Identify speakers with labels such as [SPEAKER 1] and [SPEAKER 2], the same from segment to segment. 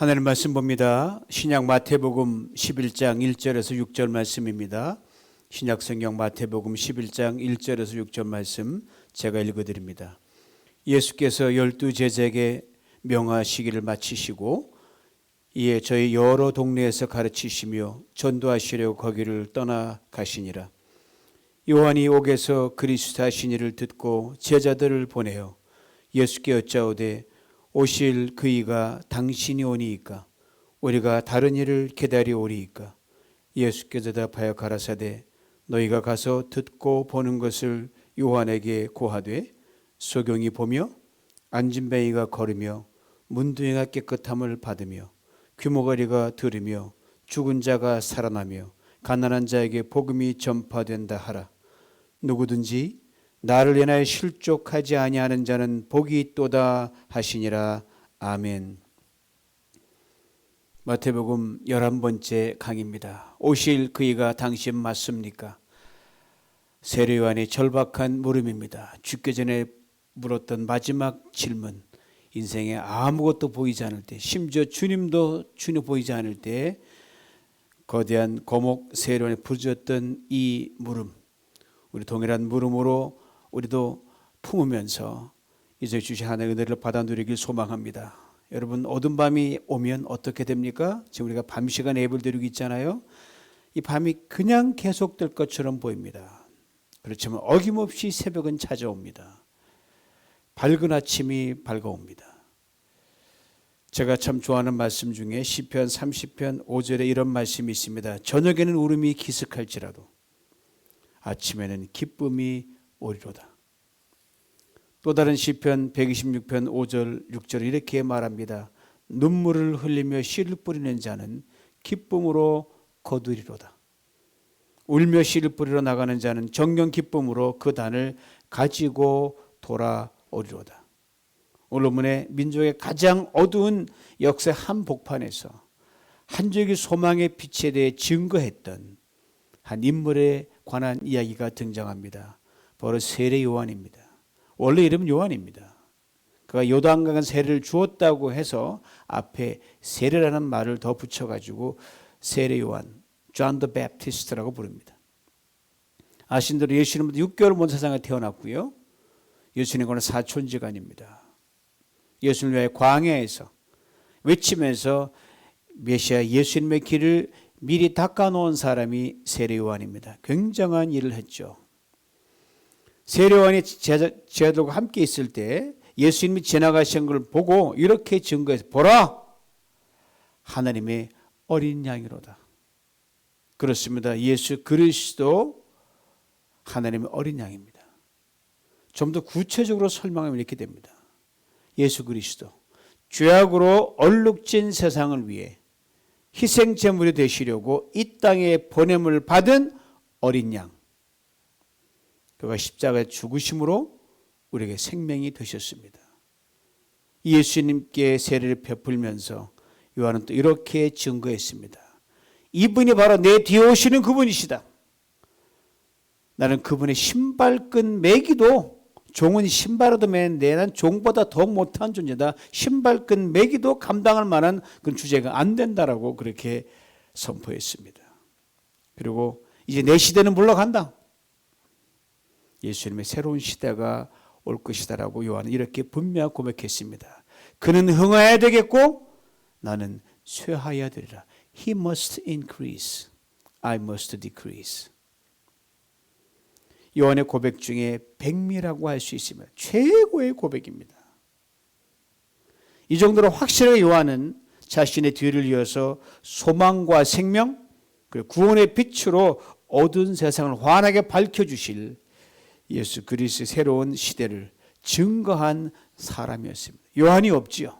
[SPEAKER 1] 하나님 말씀 봅니다. 신약 마태복음 11장 1절에서 6절 말씀입니다. 신약 성경 마태복음 11장 1절에서 6절 말씀 제가 읽어드립니다. 예수께서 12제자에게 명하시기를 마치시고 이에 저희 여러 동네에서 가르치시며 전도하시려고 거기를 떠나가시니라. 요한이 옥에서 그리스도 하시니를 듣고 제자들을 보내어 예수께 여짜오되 오실 그이가 당신이 오니이까 우리가 다른 일을 기다리오리이까. 예수께서 대답하여 가라사대 너희가 가서 듣고 보는 것을 요한에게 고하되 소경이 보며 안진뱅이가 걸으며 문둥이가 깨끗함을 받으며 귀머거리가 들으며 죽은 자가 살아나며 가난한 자에게 복음이 전파된다 하라. 누구든지 나를 인하여 실족하지 아니하는 자는 복이 있도다 하시니라. 아멘. 마태복음 11번째 강의입니다. 오실 그이가 당신 맞습니까? 세례 요한의 절박한 물음입니다. 죽기 전에 물었던 마지막 질문. 인생에 아무것도 보이지 않을 때, 심지어 주님도 전혀 보이지 않을 때 거대한 거목 세례 요한이 부르짖었던 이 물음, 우리 동일한 물음으로 우리도 품으면서 이제 주신 하나님의 은혜를 받아 누리길 소망합니다. 여러분, 어두운 밤이 오면 어떻게 됩니까? 지금 우리가 밤 시간에 예배를 드리고 있잖아요. 이 밤이 그냥 계속될 것처럼 보입니다. 그렇지만 어김없이 새벽은 찾아옵니다. 밝은 아침이 밝아옵니다. 제가 참 좋아하는 말씀 중에 시편 30편 5절에 이런 말씀이 있습니다. 저녁에는 울음이 기습할지라도 아침에는 기쁨이 오리로다. 또 다른 시편 126편 5절 6절 이렇게 말합니다. 눈물을 흘리며 씨를 뿌리는 자는 기쁨으로 거두리로다. 울며 씨를 뿌리러 나가는 자는 정녕 기쁨으로 그 단을 가지고 돌아오리로다. 오늘 본문의 민족의 가장 어두운 역사의 한복판에서 한 줄기 소망의 빛에 대해 증거했던 한 인물에 관한 이야기가 등장합니다. 바로 세례 요한입니다. 원래 이름은 요한입니다. 그가 요단강에 세례를 주었다고 해서 앞에 세례라는 말을 더 붙여가지고 세례 요한, John the Baptist라고 부릅니다. 아신 대로 예수님은 6개월 먼 세상에 태어났고요. 예수님과는 사촌지간입니다. 예수님을 위해 광야에서 외치면서 메시아 예수님의 길을 미리 닦아놓은 사람이 세례 요한입니다. 굉장한 일을 했죠. 세례 요한이 제자들과 함께 있을 때 예수님이 지나가신 걸 보고 이렇게 증거해서 보라! 하나님의 어린 양이로다. 그렇습니다. 예수 그리스도 하나님의 어린 양입니다. 좀 더 구체적으로 설명하면 이렇게 됩니다. 예수 그리스도 죄악으로 얼룩진 세상을 위해 희생제물이 되시려고 이 땅에 보냄을 받은 어린 양. 그가 십자가에 죽으심으로 우리에게 생명이 되셨습니다. 예수님께 세례를 베풀면서 요한은 또 이렇게 증거했습니다. 이분이 바로 내 뒤에 오시는 그분이시다. 나는 그분의 신발끈 매기도 종은 신발라도 매는데 난 종보다 더 못한 존재다. 신발끈 매기도 감당할 만한 그런 주제가 안 된다라고 그렇게 선포했습니다. 그리고 이제 내 시대는 물러간다. 예수님의 새로운 시대가 올 것이다라고 요한은 이렇게 분명히 고백했습니다. 그는 흥하여야 되겠고 나는 쇠하여야 되리라. He must increase, I must decrease. 요한의 고백 중에 백미라고 할 수 있습니다. 최고의 고백입니다. 이 정도로 확실하게 요한은 자신의 뒤를 이어서 소망과 생명 그리고 구원의 빛으로 어두운 세상을 환하게 밝혀주실 예수 그리스도의 새로운 시대를 증거한 사람이었습니다. 요한이 없지요.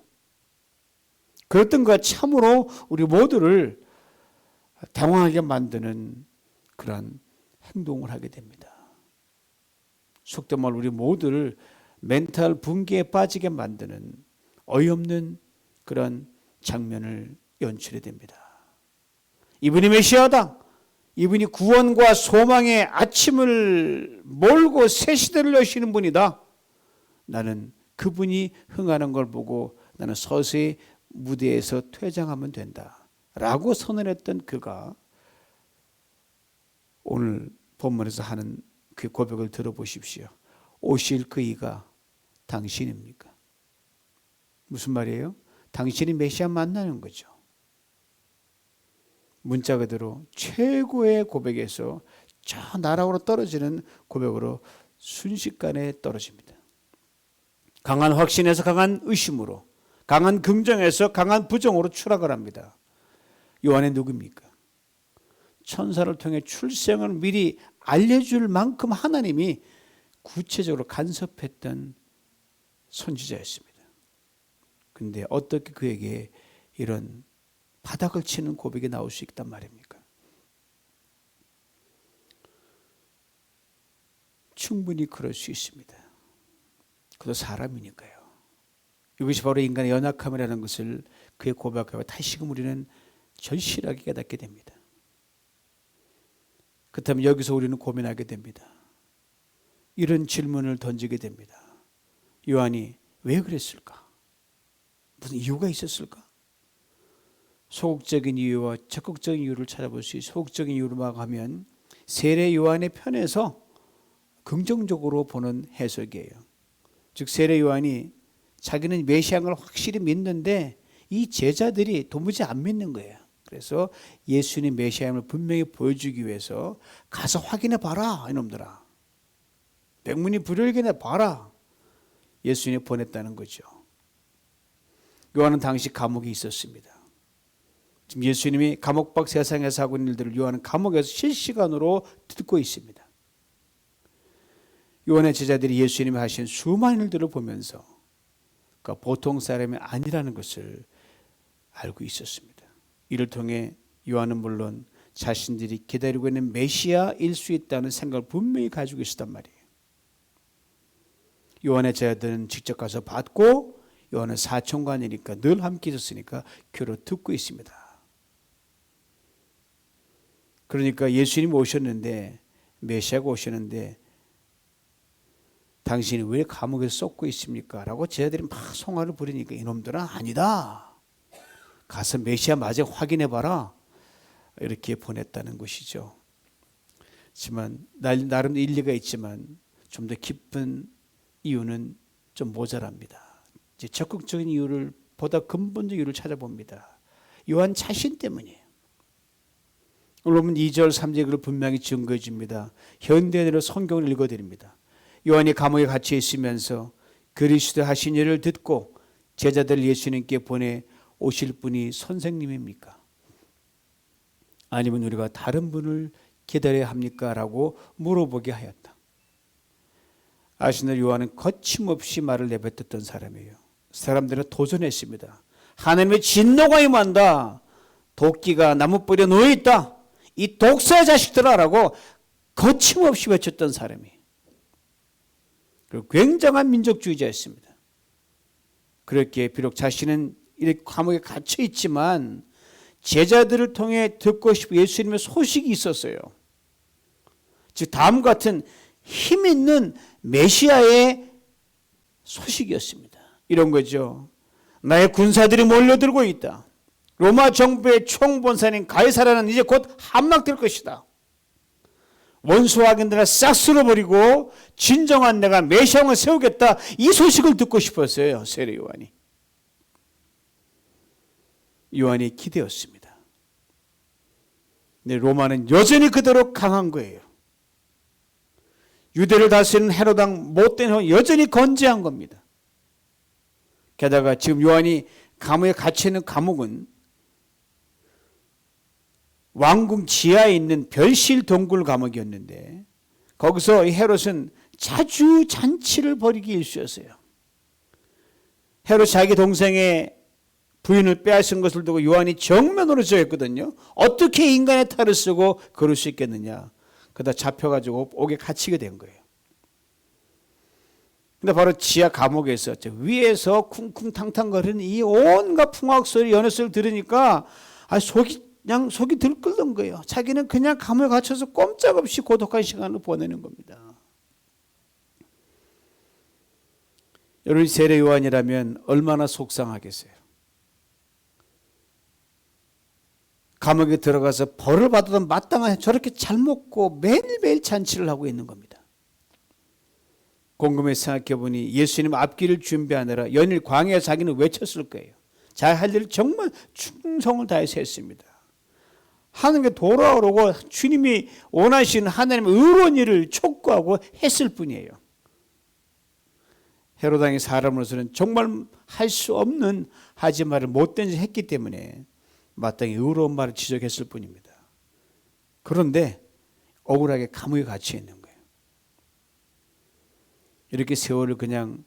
[SPEAKER 1] 그랬던 것 참으로 우리 모두를 당황하게 만드는 그런 행동을 하게 됩니다. 속된 말로 우리 모두를 멘탈 붕괴에 빠지게 만드는 어이없는 그런 장면을 연출해 됩니다. 이분이 메시아다. 이분이 구원과 소망의 아침을 몰고 새 시대를 여시는 분이다. 나는 그분이 흥하는 걸 보고 나는 서서히 무대에서 퇴장하면 된다 라고 선언했던 그가 오늘 본문에서 하는 그 고백을 들어보십시오. 오실 그 이가 당신입니까? 무슨 말이에요? 당신이 메시아 만나는 거죠. 문자 그대로 최고의 고백에서 저 나락으로 떨어지는 고백으로 순식간에 떨어집니다. 강한 확신에서 강한 의심으로, 강한 긍정에서 강한 부정으로 추락을 합니다. 요한이 누굽니까? 천사를 통해 출생을 미리 알려줄 만큼 하나님이 구체적으로 간섭했던 선지자였습니다. 그런데 어떻게 그에게 이런 바닥을 치는 고백이 나올 수 있단 말입니까? 충분히 그럴 수 있습니다. 그도 사람이니까요. 이것이 바로 인간의 연약함이라는 것을 그의 고백하고 다시금 우리는 절실하게 깨닫게 됩니다. 그렇다면 여기서 우리는 고민하게 됩니다. 이런 질문을 던지게 됩니다. 요한이 왜 그랬을까? 무슨 이유가 있었을까? 소극적인 이유와 적극적인 이유를 찾아볼 수 있어요. 소극적인 이유로만 하면 세례 요한의 편에서 긍정적으로 보는 해석이에요. 즉 세례 요한이 자기는 메시아를 확실히 믿는데 이 제자들이 도무지 안 믿는 거예요. 그래서 예수님 메시아임을 분명히 보여주기 위해서 가서 확인해 봐라 이놈들아. 백문이 불여일견해 봐라. 예수님이 보냈다는 거죠. 요한은 당시 감옥에 있었습니다. 지금 예수님이 감옥 밖 세상에서 하고 있는 일들을 요한은 감옥에서 실시간으로 듣고 있습니다. 요한의 제자들이 예수님이 하신 수많은 일들을 보면서 그러니까 보통 사람이 아니라는 것을 알고 있었습니다. 이를 통해 요한은 물론 자신들이 기다리고 있는 메시아일 수 있다는 생각을 분명히 가지고 있었단 말이에요. 요한의 제자들은 직접 가서 받고 요한은 사촌관이니까 늘 함께 있었으니까 귀로 듣고 있습니다. 그러니까 예수님이 오셨는데 메시아가 오셨는데 당신이 왜 감옥에 쏟고 있습니까? 라고 제자들이 막 송아를 부리니까 이놈들은 아니다. 가서 메시아 맞아 확인해 봐라. 이렇게 보냈다는 것이죠. 하지만 나름 일리가 있지만 좀 더 깊은 이유는 좀 모자랍니다. 이제 적극적인 이유를 보다 근본적 이유를 찾아봅니다. 요한 자신 때문이에요. 오늘 보면 2절 3절을 분명히 증거해 줍니다. 현대인으로 성경을 읽어드립니다. 요한이 감옥에 갇혀 있으면서 그리스도 하신 일을 듣고 제자들 예수님께 보내 오실 분이 선생님입니까? 아니면 우리가 다른 분을 기다려야 합니까? 라고 물어보게 하였다. 아시는 요한은 거침없이 말을 내뱉었던 사람이에요. 사람들은 도전했습니다. 하나님의 진노가 임한다. 도끼가 나무뿌리에 놓여있다. 이 독사의 자식들아 라고 거침없이 외쳤던 사람이에요. 그리고 굉장한 민족주의자였습니다. 그렇게 비록 자신은 이렇게 감옥에 갇혀 있지만 제자들을 통해 듣고 싶은 예수님의 소식이 있었어요. 즉 다음과 같은 힘 있는 메시아의 소식이었습니다. 이런 거죠. 나의 군사들이 몰려들고 있다. 로마 정부의 총본사인 가이사라는 이제 곧 함락될 것이다. 원수 악인들을 싹 쓸어버리고 진정한 내가 메시아를 세우겠다. 이 소식을 듣고 싶었어요. 세례 요한이. 요한이 기대었습니다. 근데 로마는 여전히 그대로 강한 거예요. 유대를 다스리는 헤롯왕 못된 형 여전히 건재한 겁니다. 게다가 지금 요한이 감옥에 갇혀 있는 감옥은 왕궁 지하에 있는 별실 동굴 감옥이었는데 거기서 헤롯은 자주 잔치를 벌이기 일쑤였어요. 헤롯 자기 동생의 부인을 빼앗은 것을 두고 요한이 정면으로 저했거든요. 어떻게 인간의 탈을 쓰고 그럴 수 있겠느냐. 그러다 잡혀가지고 옥에 갇히게 된 거예요. 근데 바로 지하 감옥에서 위에서 쿵쿵탕탕거리는 이 온갖 풍악 소리, 연애 소리를 들으니까 속이 들끓는 거예요. 자기는 그냥 감옥에 갇혀서 꼼짝없이 고독한 시간을 보내는 겁니다. 여러분 세례 요한이라면 얼마나 속상하겠어요. 감옥에 들어가서 벌을 받아도 마땅한 저렇게 잘 먹고 매일매일 잔치를 하고 있는 겁니다. 곰곰이 생각해 보니 예수님 앞길을 준비하느라 연일 광야에 자기는 외쳤을 거예요. 자기 할 일을 정말 충성을 다해서 했습니다. 하나님께 돌아오려고 주님이 원하시는 하나님의 의로운 일을 촉구하고 했을 뿐이에요. 헤롯 왕이 사람으로서는 정말 할 수 없는 하지 말을 못된 짓을 했기 때문에 마땅히 의로운 말을 지적했을 뿐입니다. 그런데 억울하게 감옥에 갇혀 있는 거예요. 이렇게 세월을 그냥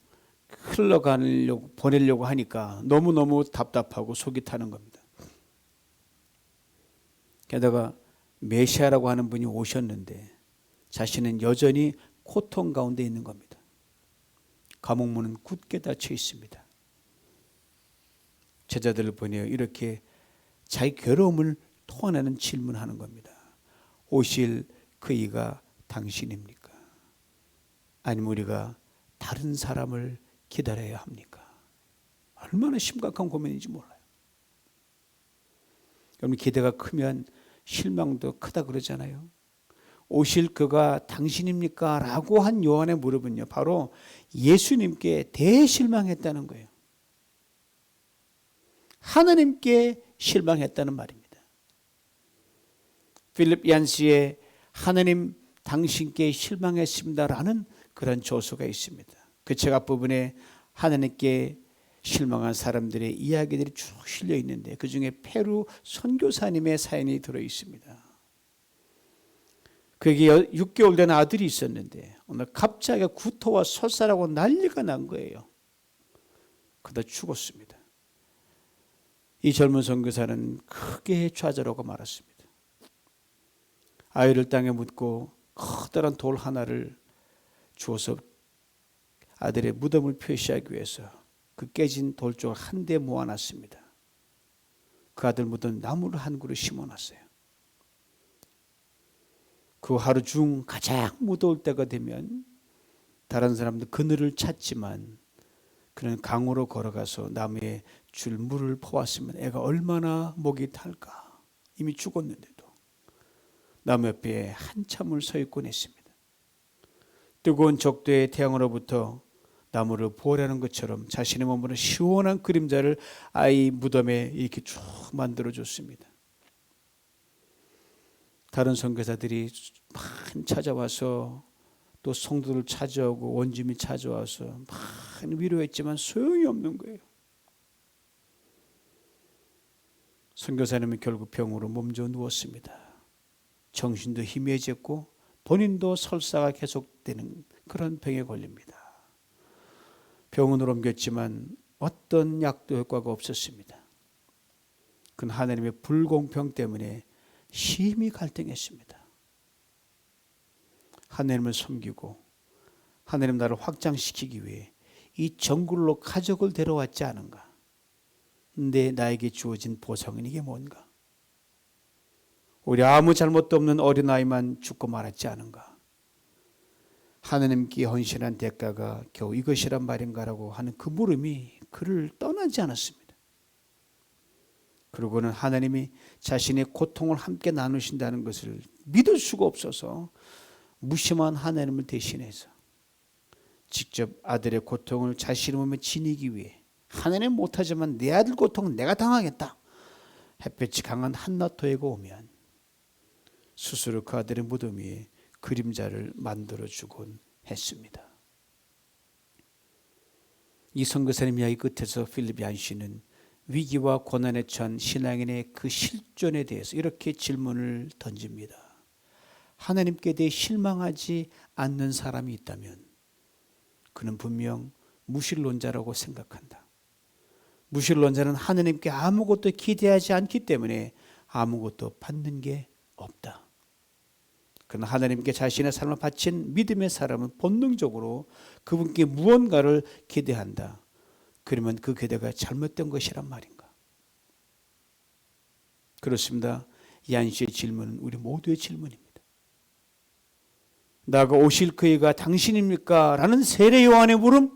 [SPEAKER 1] 흘러가려고 보내려고 하니까 너무너무 답답하고 속이 타는 겁니다. 게다가 메시아라고 하는 분이 오셨는데 자신은 여전히 고통 가운데 있는 겁니다. 감옥 문은 굳게 닫혀 있습니다. 제자들을 보내어 이렇게 자기 괴로움을 토해내는 질문하는 겁니다. 오실 그 이가 당신입니까? 아니면 우리가 다른 사람을 기다려야 합니까? 얼마나 심각한 고민인지 몰라요. 여러분, 기대가 크면 실망도 크다 그러잖아요. 오실 그가 당신입니까? 라고 한 요한의 무릎은요, 바로 예수님께 대실망했다는 거예요. 하나님께 실망했다는 말입니다. 필립 얀시의 하나님 당신께 실망했습니다라는 그런 조서가 있습니다. 그 책 앞부분에 하나님께 실망한 사람들의 이야기들이 쭉 실려 있는데 그 중에 페루 선교사님의 사연이 들어 있습니다. 그에게 6개월 된 아들이 있었는데 오늘 갑자기 구토와 설사라고 난리가 난 거예요. 그러다 죽었습니다. 이 젊은 선교사는 크게 좌절하고 말았습니다. 아이를 땅에 묻고 커다란 돌 하나를 주어서 아들의 무덤을 표시하기 위해서 그 깨진 돌쪽을 한데 모아놨습니다. 그 아들 무덤 나무를 한 그루 심어놨어요. 그 하루 중 가장 무더울 때가 되면 다른 사람들 그늘을 찾지만 그는 강으로 걸어가서 나무에 줄 물을 퍼왔으면 애가 얼마나 목이 탈까. 이미 죽었는데도 나무 옆에 한참을 서 있곤 했습니다. 뜨거운 적도의 태양으로부터 나무를 보호하는 것처럼 자신의 몸으로 시원한 그림자를 아이 무덤에 이렇게 쭉 만들어줬습니다. 다른 선교사들이 많이 찾아와서 또 성도를 찾아오고 원주민이 찾아와서 많이 위로했지만 소용이 없는 거예요. 선교사님은 결국 병으로 몸져 누웠습니다. 정신도 희미해졌고 본인도 설사가 계속되는 그런 병에 걸립니다. 병원으로 옮겼지만 어떤 약도 효과가 없었습니다. 그는 하나님의 불공평 때문에 심히 갈등했습니다. 하나님을 섬기고 하나님 나라를 확장시키기 위해 이 정글로 가족을 데려왔지 않은가? 근데 나에게 주어진 보상은 이게 뭔가? 우리 아무 잘못도 없는 어린아이만 죽고 말았지 않은가? 하나님께 헌신한 대가가 겨우 이것이란 말인가라고 하는 그 물음이 그를 떠나지 않았습니다. 그리고는 하나님이 자신의 고통을 함께 나누신다는 것을 믿을 수가 없어서 무심한 하나님을 대신해서 직접 아들의 고통을 자신의 몸에 지니기 위해 하나님 못하지만 내 아들 고통은 내가 당하겠다. 햇볕이 강한 한낮토해가 오면 스스로 그 아들의 무덤 위에 그림자를 만들어주곤 했습니다. 이 선교사님 이야기 끝에서 필립 얀시는 위기와 고난에 처한 신앙인의 그 실존에 대해서 이렇게 질문을 던집니다. 하나님께 대해 실망하지 않는 사람이 있다면 그는 분명 무신론자라고 생각한다. 무신론자는 하나님께 아무것도 기대하지 않기 때문에 아무것도 받는 게 없다. 그러나 하나님께 자신의 삶을 바친 믿음의 사람은 본능적으로 그분께 무언가를 기대한다. 그러면 그 기대가 잘못된 것이란 말인가? 그렇습니다. 얀 씨의 질문은 우리 모두의 질문입니다. 나가 오실 그이가 당신입니까? 라는 세례 요한의 물음,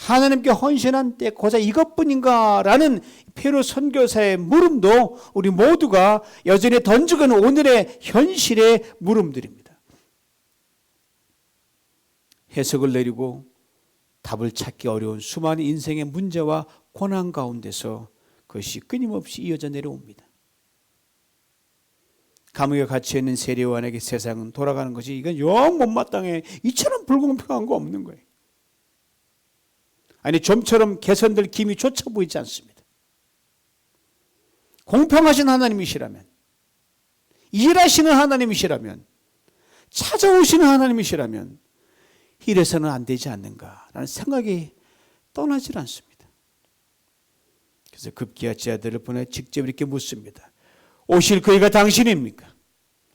[SPEAKER 1] 하나님께 헌신한 때 고작 이것뿐인가라는 페루 선교사의 물음도 우리 모두가 여전히 던지고 있는 오늘의 현실의 물음들입니다. 해석을 내리고 답을 찾기 어려운 수많은 인생의 문제와 고난 가운데서 그것이 끊임없이 이어져 내려옵니다. 감옥에 갇혀 있는 세례요한에게 세상은 돌아가는 것이 이건 영 못마땅해. 이처럼 불공평한 거 없는 거예요. 아니 좀처럼 개선될 기미 조차 보이지 않습니다. 공평하신 하나님이시라면, 일하시는 하나님이시라면, 찾아오시는 하나님이시라면 이래서는 안 되지 않는가라는 생각이 떠나질 않습니다. 그래서 급기야 제자들을 보내 직접 이렇게 묻습니다. 오실 그이가 당신입니까?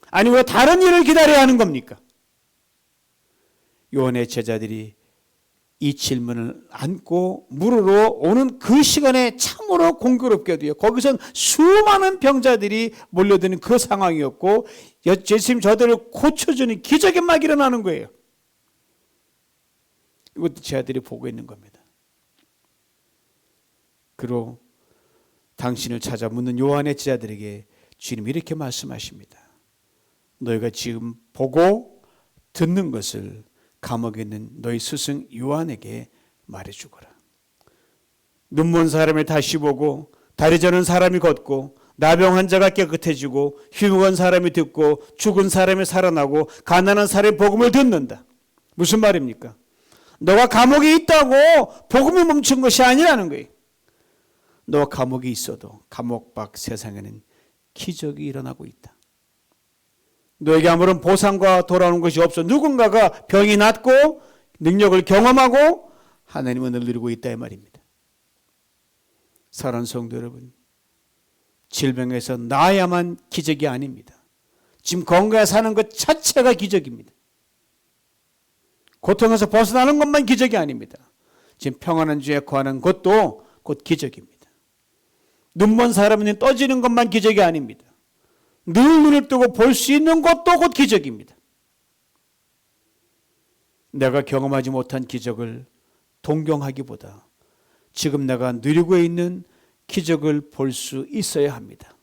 [SPEAKER 1] 아니 왜 다른 일을 기다려야 하는 겁니까? 요한의 제자들이 이 질문을 안고 물으러 오는 그 시간에 참으로 공교롭게도요. 거기선 수많은 병자들이 몰려드는 그 상황이었고 예수님 저들을 고쳐주는 기적이 막 일어나는 거예요. 이것도 제자들이 보고 있는 겁니다. 그로 당신을 찾아 묻는 요한의 제자들에게 주님이 이렇게 말씀하십니다. 너희가 지금 보고 듣는 것을 감옥에 있는 너희 스승 요한에게 말해주거라. 눈먼 사람을 다시 보고 다리 저는 사람이 걷고 나병 환자가 깨끗해지고 흉한 사람이 듣고 죽은 사람이 살아나고 가난한 사람의 복음을 듣는다. 무슨 말입니까? 너가 감옥에 있다고 복음이 멈춘 것이 아니라는 거예요. 너가 감옥에 있어도 감옥 밖 세상에는 기적이 일어나고 있다. 너에게 아무런 보상과 돌아오는 것이 없어. 누군가가 병이 낫고 능력을 경험하고 하나님 은혜를 누리고 있다 이 말입니다. 사랑하는 성도 여러분, 질병에서 나아야만 기적이 아닙니다. 지금 건강에 사는 것 자체가 기적입니다. 고통에서 벗어나는 것만 기적이 아닙니다. 지금 평안한 주에 거하는 것도 곧 기적입니다. 눈먼 사람은 떠지는 것만 기적이 아닙니다. 늘 눈을 뜨고 볼 수 있는 것도 곧 기적입니다. 내가 경험하지 못한 기적을 동경하기보다 지금 내가 누리고 있는 기적을 볼 수 있어야 합니다.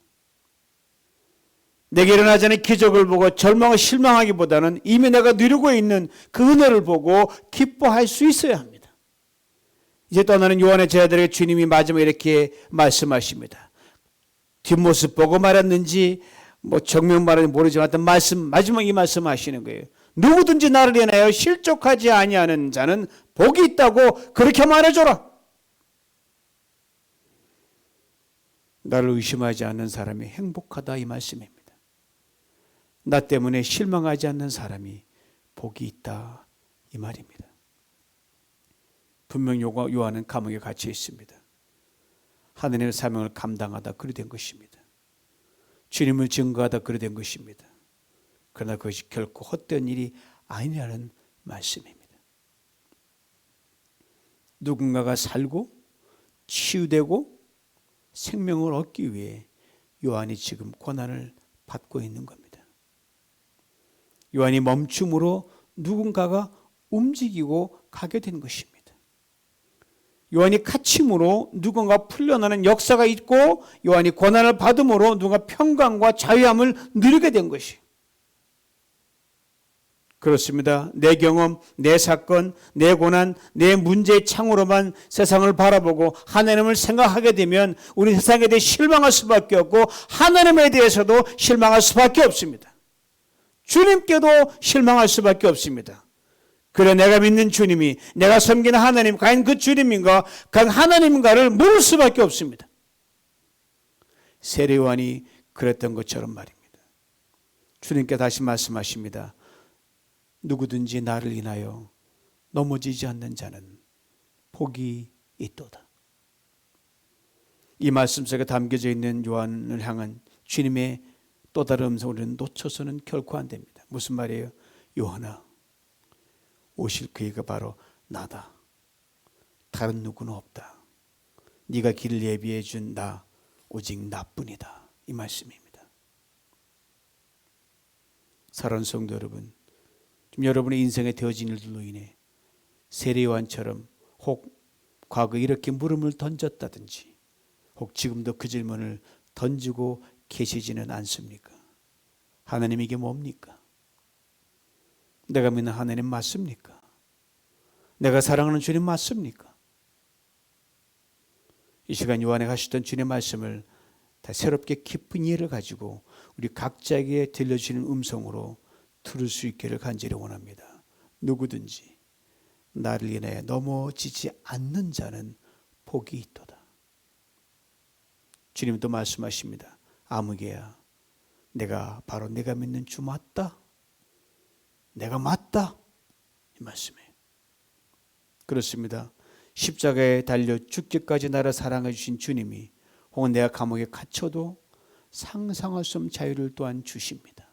[SPEAKER 1] 내게 일어나지 않은 기적을 보고 절망하고 실망하기보다는 이미 내가 누리고 있는 그 은혜를 보고 기뻐할 수 있어야 합니다. 이제 떠나는 요한의 제자들에게 주님이 마지막에 이렇게 말씀하십니다. 뒷모습 보고 말았는지 정면 말하는지 모르지만 마지막 이 말씀하시는 거예요. 누구든지 나를 인하여 실족하지 아니하는 자는 복이 있다고 그렇게 말해줘라. 나를 의심하지 않는 사람이 행복하다 이 말씀입니다. 나 때문에 실망하지 않는 사람이 복이 있다 이 말입니다. 분명 요한은 감옥에 갇혀 있습니다. 하나님의 사명을 감당하다 그리 된 것입니다. 주님을 증거하다 그리 된 것입니다. 그러나 그것이 결코 헛된 일이 아니라는 말씀입니다. 누군가가 살고 치유되고 생명을 얻기 위해 요한이 지금 고난을 받고 있는 겁니다. 요한이 멈춤으로 누군가가 움직이고 가게 된 것입니다. 요한이 갇힘으로 누군가 풀려나는 역사가 있고 요한이 고난을 받음으로 누가 평강과 자유함을 누리게 된 것이. 그렇습니다. 내 경험, 내 사건, 내 고난, 내 문제의 창으로만 세상을 바라보고 하나님을 생각하게 되면 우리 세상에 대해 실망할 수밖에 없고 하나님에 대해서도 실망할 수밖에 없습니다. 주님께도 실망할 수밖에 없습니다. 그래 내가 믿는 주님이 내가 섬기는 하나님 과연 그 주님인가 그 하나님인가를 물을 수밖에 없습니다. 세례 요한이 그랬던 것처럼 말입니다. 주님께 다시 말씀하십니다. 누구든지 나를 인하여 넘어지지 않는 자는 복이 있도다. 이 말씀 속에 담겨져 있는 요한을 향한 주님의 또 다른 음성을 놓쳐서는 결코 안 됩니다. 무슨 말이에요? 요한아, 오실 그이가 바로 나다. 다른 누구는 없다. 네가 길을 예비해 준 나 오직 나뿐이다. 이 말씀입니다. 사랑하는 성도 여러분, 좀 여러분의 인생에 되어진 일들로 인해 세례 요한처럼 혹 과거에 이렇게 물음을 던졌다든지 혹 지금도 그 질문을 던지고 계시지는 않습니까? 하나님 이게 뭡니까? 내가 믿는 하나님 맞습니까? 내가 사랑하는 주님 맞습니까? 이 시간 요한에 가시던 주님의 말씀을 다 새롭게 깊은 이해를 가지고 우리 각자에게 들려주시는 음성으로 들을 수 있기를 간절히 원합니다. 누구든지 나를 인해 넘어지지 않는 자는 복이 있도다. 주님도 말씀하십니다. 아무개야, 내가 바로 내가 믿는 주 맞다. 내가 맞다. 이 말씀이에요. 그렇습니다. 십자가에 달려 죽기까지 나를 사랑해 주신 주님이 혹은 내가 감옥에 갇혀도 상상할 수 없는 자유를 또한 주십니다.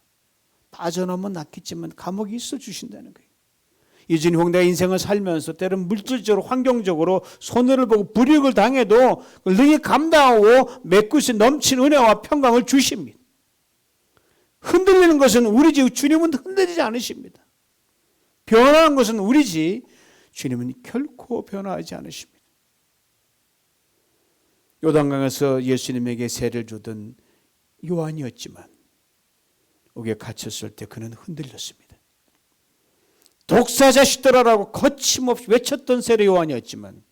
[SPEAKER 1] 빠져나오면 낫겠지만 감옥에 있어 주신다는 거예요. 이전에 혹 내가 인생을 살면서 때로는 물질적으로 환경적으로 손해를 보고 불이익을 당해도 능히 감당하고 메꾸시 넘친 은혜와 평강을 주십니다. 흔들리는 것은 우리지 주님은 흔들리지 않으십니다. 변화한 것은 우리지 주님은 결코 변화하지 않으십니다. 요단강에서 예수님에게 세를 주던 요한이었지만 옥에 갇혔을 때 그는 흔들렸습니다. 독사 자식들아라고 거침없이 외쳤던 세례 요한이었지만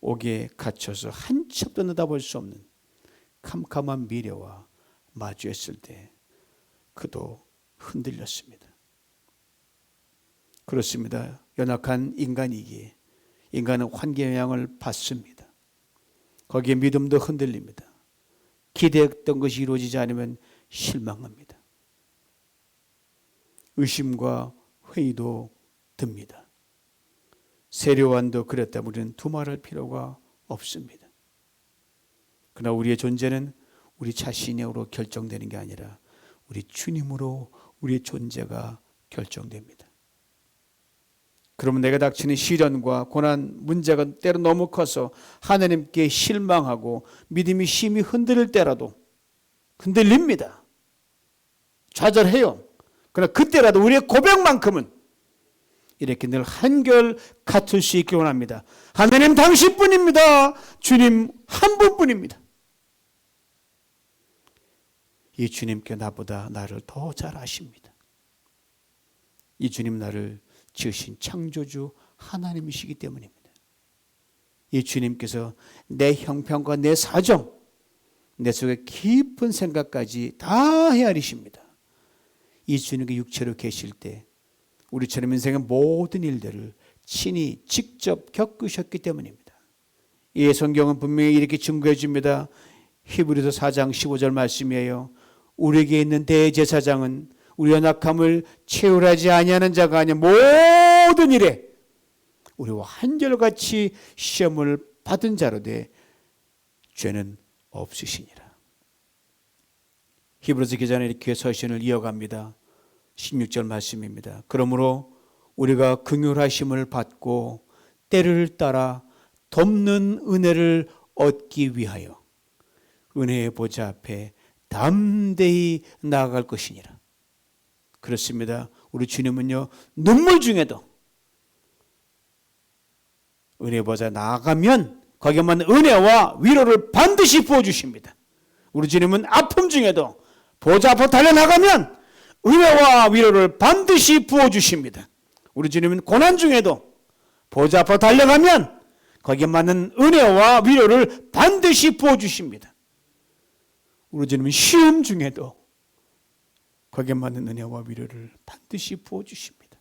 [SPEAKER 1] 옥에 갇혀서 한 치 앞도 내다볼 수 없는 캄캄한 미래와 마주했을 때 그도 흔들렸습니다. 그렇습니다. 연약한 인간이기에 인간은 환경의 영향을 받습니다. 거기에 믿음도 흔들립니다. 기대했던 것이 이루어지지 않으면 실망합니다. 의심과 회의도 듭니다. 세례요한도 그랬다면 우리는 두말할 필요가 없습니다. 그러나 우리의 존재는 우리 자신으로 결정되는 게 아니라 우리 주님으로 우리의 존재가 결정됩니다. 그러면 내가 닥치는 시련과 고난, 문제가 때로 너무 커서 하나님께 실망하고 믿음이 심히 흔들릴 때라도 흔들립니다. 좌절해요. 그러나 그때라도 우리의 고백만큼은 이렇게 늘 한결 같을 수 있기 원합니다. 하나님 당신뿐입니다. 주님 한 분뿐입니다. 이 주님께 나보다 나를 더 잘 아십니다. 이 주님 나를 지으신 창조주 하나님이시기 때문입니다. 이 주님께서 내 형편과 내 사정, 내 속에 깊은 생각까지 다 헤아리십니다. 이 주님께 육체로 계실 때 우리처럼 인생의 모든 일들을 친히 직접 겪으셨기 때문입니다. 이 성경은 분명히 이렇게 증거해 줍니다. 히브리서 4장 15절 말씀이에요. 우리에게 있는 대제사장은 우리 연약함을 채울하지 아니하는 자가 아니야 모든 일에 우리와 한결같이 시험을 받은 자로 돼 죄는 없으시니라. 히브리서 기자는 이렇게 서신을 이어갑니다. 16절 말씀입니다. 그러므로 우리가 긍휼하심을 받고 때를 따라 돕는 은혜를 얻기 위하여 은혜의 보좌 앞에 담대히 나아갈 것이니라. 그렇습니다. 우리 주님은요, 눈물 중에도 은혜 보좌 나아가면 거기에만 은혜와 위로를 반드시 부어주십니다. 우리 주님은 아픔 중에도 보좌 앞으로 달려나가면 은혜와 위로를 반드시 부어주십니다. 우리 주님은 고난 중에도 보좌 앞으로 달려가면 거기에 맞는 은혜와 위로를 반드시 부어주십니다. 우리 주님은 시험 중에도 거기에 맞는 은혜와 위로를 반드시 부어주십니다.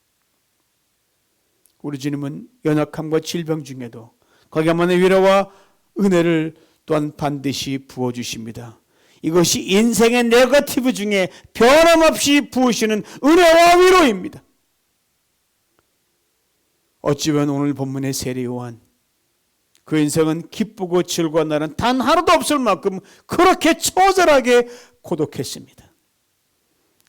[SPEAKER 1] 우리 주님은 연약함과 질병 중에도 거기에 맞는 위로와 은혜를 또한 반드시 부어주십니다. 이것이 인생의 네거티브 중에 변함없이 부으시는 은혜와 위로입니다. 어찌 보면 오늘 본문의 세례 요한, 그 인생은 기쁘고 즐거운 날은 단 하루도 없을 만큼 그렇게 처절하게 고독했습니다.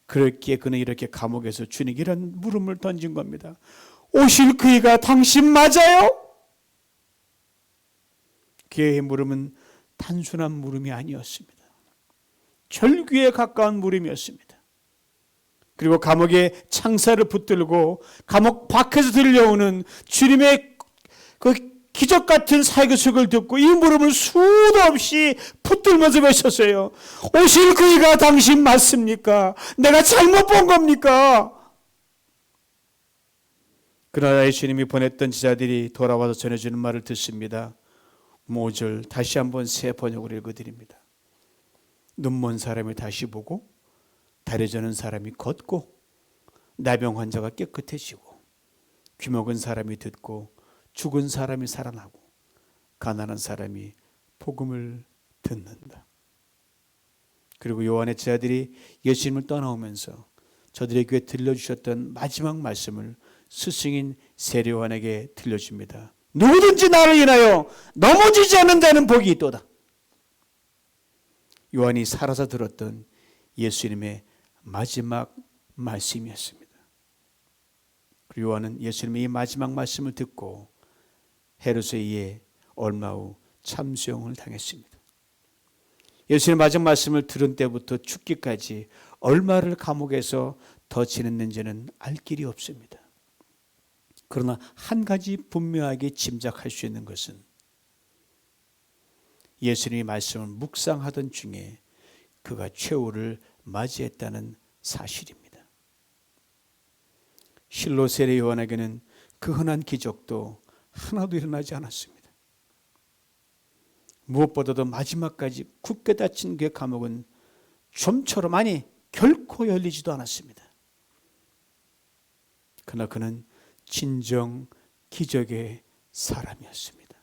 [SPEAKER 1] 그렇기에 그는 이렇게 감옥에서 주님께 이런 물음을 던진 겁니다. 오실 그이가 당신 맞아요? 그의 물음은 단순한 물음이 아니었습니다. 절규에 가까운 물음이었습니다. 그리고 감옥에 창사를 붙들고 감옥 밖에서 들려오는 주님의 그 기적 같은 사역의 소식을 듣고 이 무릎을 수도 없이 붙들면서 외쳤어요. 오실 그이가 당신 맞습니까? 내가 잘못 본 겁니까? 그러나 예수님이 보냈던 제자들이 돌아와서 전해주는 말을 듣습니다. 5절 다시 한번 새 번역으로 읽어드립니다. 눈먼 사람이 다시 보고 다리 저는 사람이 걷고 나병 환자가 깨끗해지고 귀 먹은 사람이 듣고 죽은 사람이 살아나고 가난한 사람이 복음을 듣는다. 그리고 요한의 제자들이 예수님을 떠나오면서 저들의 귀에 들려주셨던 마지막 말씀을 스승인 세례요한에게 들려줍니다. 누구든지 나를 인하여 넘어지지 않는 자는 복이 있도다. 요한이 살아서 들었던 예수님의 마지막 말씀이었습니다. 그리고 요한은 예수님의 이 마지막 말씀을 듣고 헤롯에 의해 얼마 후 참수형을 당했습니다. 예수님의 마지막 말씀을 들은 때부터 죽기까지 얼마를 감옥에서 더 지냈는지는 알 길이 없습니다. 그러나 한 가지 분명하게 짐작할 수 있는 것은 예수님의 말씀을 묵상하던 중에 그가 최후를 맞이했다는 사실입니다. 실로 세례 요한에게는 그 흔한 기적도 하나도 일어나지 않았습니다. 무엇보다도 마지막까지 굳게 닫힌 그 감옥은 좀처럼 아니 결코 열리지도 않았습니다. 그러나 그는 진정 기적의 사람이었습니다.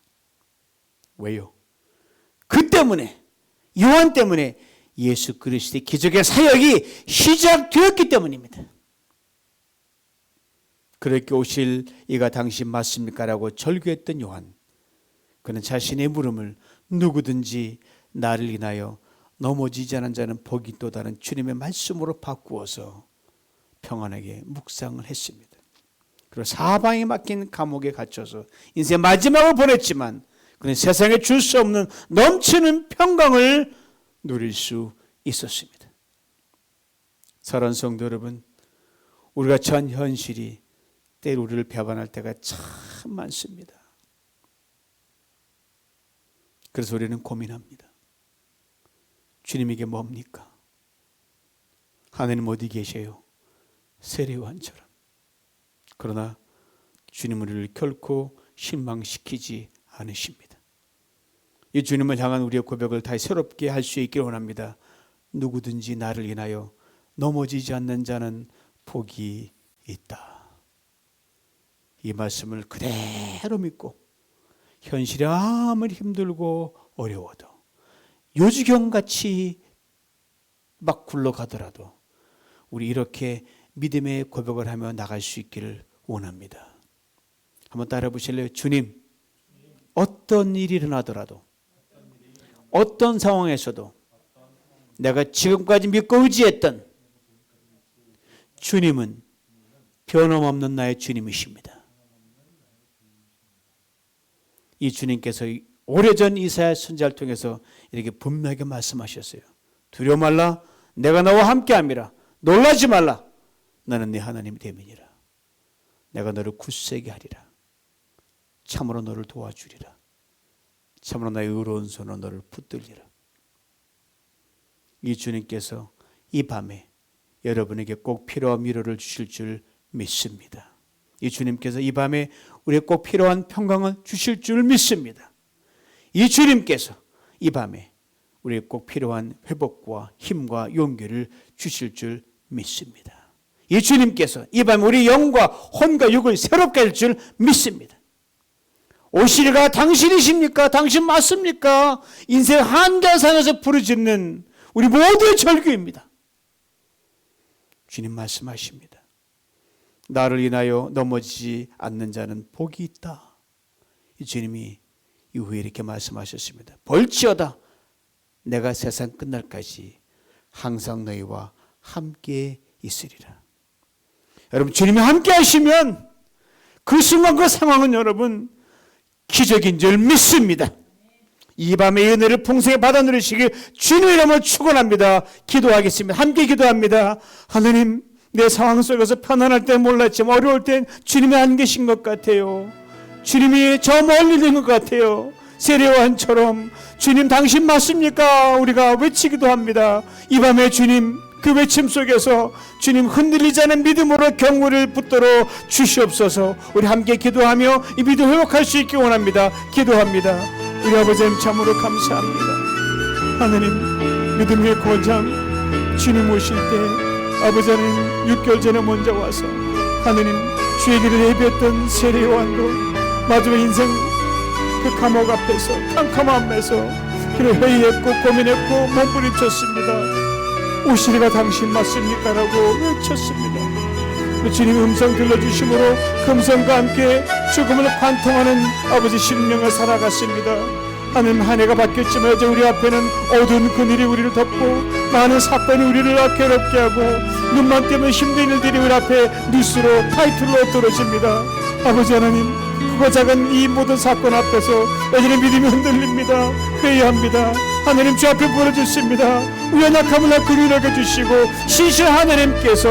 [SPEAKER 1] 왜요? 그 때문에 요한 때문에 예수 그리스도의 기적의 사역이 시작되었기 때문입니다. 그렇게 오실 이가 당신 맞습니까? 라고 절규했던 요한, 그는 자신의 물음을 누구든지 나를 인하여 넘어지지 않은 자는 복이 있도다는 주님의 말씀으로 바꾸어서 평안하게 묵상을 했습니다. 그리고 사방에 막힌 감옥에 갇혀서 인생 마지막을 보냈지만 그는 세상에 줄 수 없는 넘치는 평강을 누릴 수 있었습니다. 사랑하는 성도 여러분, 우리가 처한 현실이 때로 우리를 배반할 때가 참 많습니다. 그래서 우리는 고민합니다. 주님에게 뭡니까? 하나님 어디 계세요? 세례요한처럼. 그러나 주님은 우리를 결코 실망시키지 않으십니다. 이 주님을 향한 우리의 고백을 다시 새롭게 할 수 있기를 원합니다. 누구든지 나를 인하여 넘어지지 않는 자는 복이 있다. 이 말씀을 그대로 믿고 현실이 아무리 힘들고 어려워도 요지경같이 막 굴러가더라도 우리 이렇게 믿음의 고백을 하며 나갈 수 있기를 원합니다. 한번 따라 보실래요? 주님, 어떤 일이 일어나더라도 어떤 상황에서도 내가 지금까지 믿고 의지했던 주님은 변함없는 나의 주님이십니다. 이 주님께서 오래전 이사야 선지자를 통해서 이렇게 분명하게 말씀하셨어요. 두려워 말라, 내가 너와 함께함이라. 놀라지 말라, 나는 네 하나님 됨이니라. 내가 너를 굳세게 하리라. 참으로 너를 도와주리라. 참으로 나의 의로운 손으로 너를 붙들리라. 이 주님께서 이 밤에 여러분에게 꼭 필요한 위로를 주실 줄 믿습니다. 이 주님께서 이 밤에 우리에게 꼭 필요한 평강을 주실 줄 믿습니다. 이 주님께서 이 밤에 우리에게 꼭 필요한 회복과 힘과 용기를 주실 줄 믿습니다. 이 주님께서 이 밤에 우리 영과 혼과 육을 새롭게 할 줄 믿습니다. 오실이가 당신이십니까? 당신 맞습니까? 인생 한가상에서 부르짖는 우리 모두의 절규입니다. 주님 말씀하십니다. 나를 인하여 넘어지지 않는 자는 복이 있다. 이 주님이 이후에 이렇게 말씀하셨습니다. 볼지어다 내가 세상 끝날까지 항상 너희와 함께 있으리라. 여러분, 주님이 함께 하시면 그 순간 그 상황은 여러분 기적인 줄 믿습니다. 이 밤에 은혜를 풍성히 받아 누리시길 주님의 이름으로 축원합니다. 기도하겠습니다. 함께 기도합니다. 하나님, 내 상황 속에서 편안할 때 몰랐지만 어려울 땐 주님이 안 계신 것 같아요. 주님이 저 멀리 있는 것 같아요. 세례요한처럼 주님 당신 맞습니까? 우리가 외치기도 합니다. 이 밤에 주님 그 외침 속에서 주님 흔들리지 않은 믿음으로 경고를 붙들어 주시옵소서. 우리 함께 기도하며 이 믿음 회복할 수 있기 원합니다. 기도합니다. 우리 아버지님 참으로 감사합니다. 하나님 믿음의 고장 주님 오실 때 아버지 하나님 6개월 전에 먼저 와서 하나님 주의 길을 예비했던 세례요한도 마지막 인생 그 감옥 앞에서 캄캄함에서 그를 회의했고 고민했고 몸부림쳤습니다. 오시리가 당신 맞습니까? 라고 외쳤습니다. 주님 음성 들려주심으로 금성과 함께 죽음을 관통하는 아버지 신령을 살아갔습니다. 하나님 한 해가 바뀌었지만 이제 우리 앞에는 어두운 그늘이 우리를 덮고 많은 사건이 우리를 괴롭게 하고 눈만 떼면 힘든 일들이 우리 앞에 뉴스로 타이틀로 떨어집니다. 아버지 하나님 크고 작은 이 모든 사건 앞에서 여전히 믿음이 흔들립니다. 회의합니다. 하나님 주 앞에 부르짖습니다. 우리의 약함을 나 긍휼하게 주시고 신실 하나님께서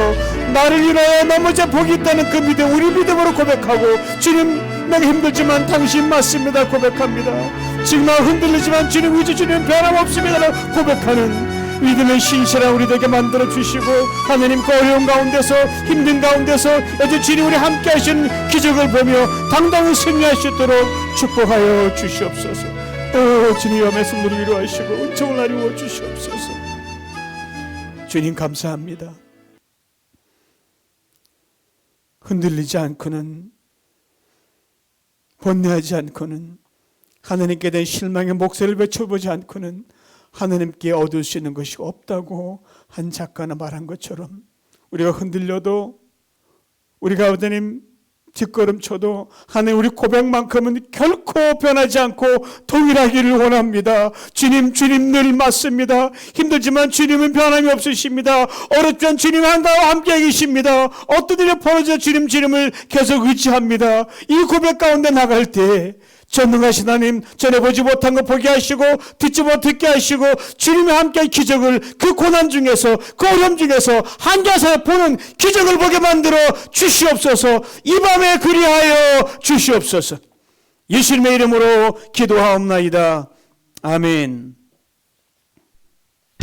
[SPEAKER 1] 나를 위하여 넘어져 복이 있다는 그 믿음 우리 믿음으로 고백하고 주님 내가 힘들지만 당신 맞습니다 고백합니다. 지금 나 흔들리지만 주님 의지 주님 변함없습니다 고백하는 믿음의 신실한 우리들에게 만들어 주시고 하나님 그 어려운 가운데서 힘든 가운데서 여전히 주님 우리 함께 하신 기적을 보며 당당히 승리할 수 있도록 축복하여 주시옵소서. 주님 말씀 우리 위로하시고 은총을 나누어 주시옵소서. 주님 감사합니다. 흔들리지 않고는 번뇌하지 않고는 하나님께 대한 실망의 목소리를 외쳐보지 않고는 하나님께 얻을 수 있는 것이 없다고 한 작가는 말한 것처럼 우리가 흔들려도 우리가 하나님 뒷걸음쳐도 하나님 우리 고백만큼은 결코 변하지 않고 동일하기를 원합니다. 주님 늘 맞습니다. 힘들지만 주님은 변함이 없으십니다. 어렵지만 주님 한가와 함께 계십니다. 어떤 일이 벌어져 주님을 계속 의지합니다. 이 고백 가운데 나갈 때 전능하신 하나님 전해보지 못한 거 보게 하시고 듣지 못듣게 하시고 주님이 함께 기적을 그 고난 중에서 그 어려움 중에서 한자서 보는 기적을 보게 만들어 주시옵소서. 이 밤에 그리하여 주시옵소서. 예수님의 이름으로 기도하옵나이다. 아멘.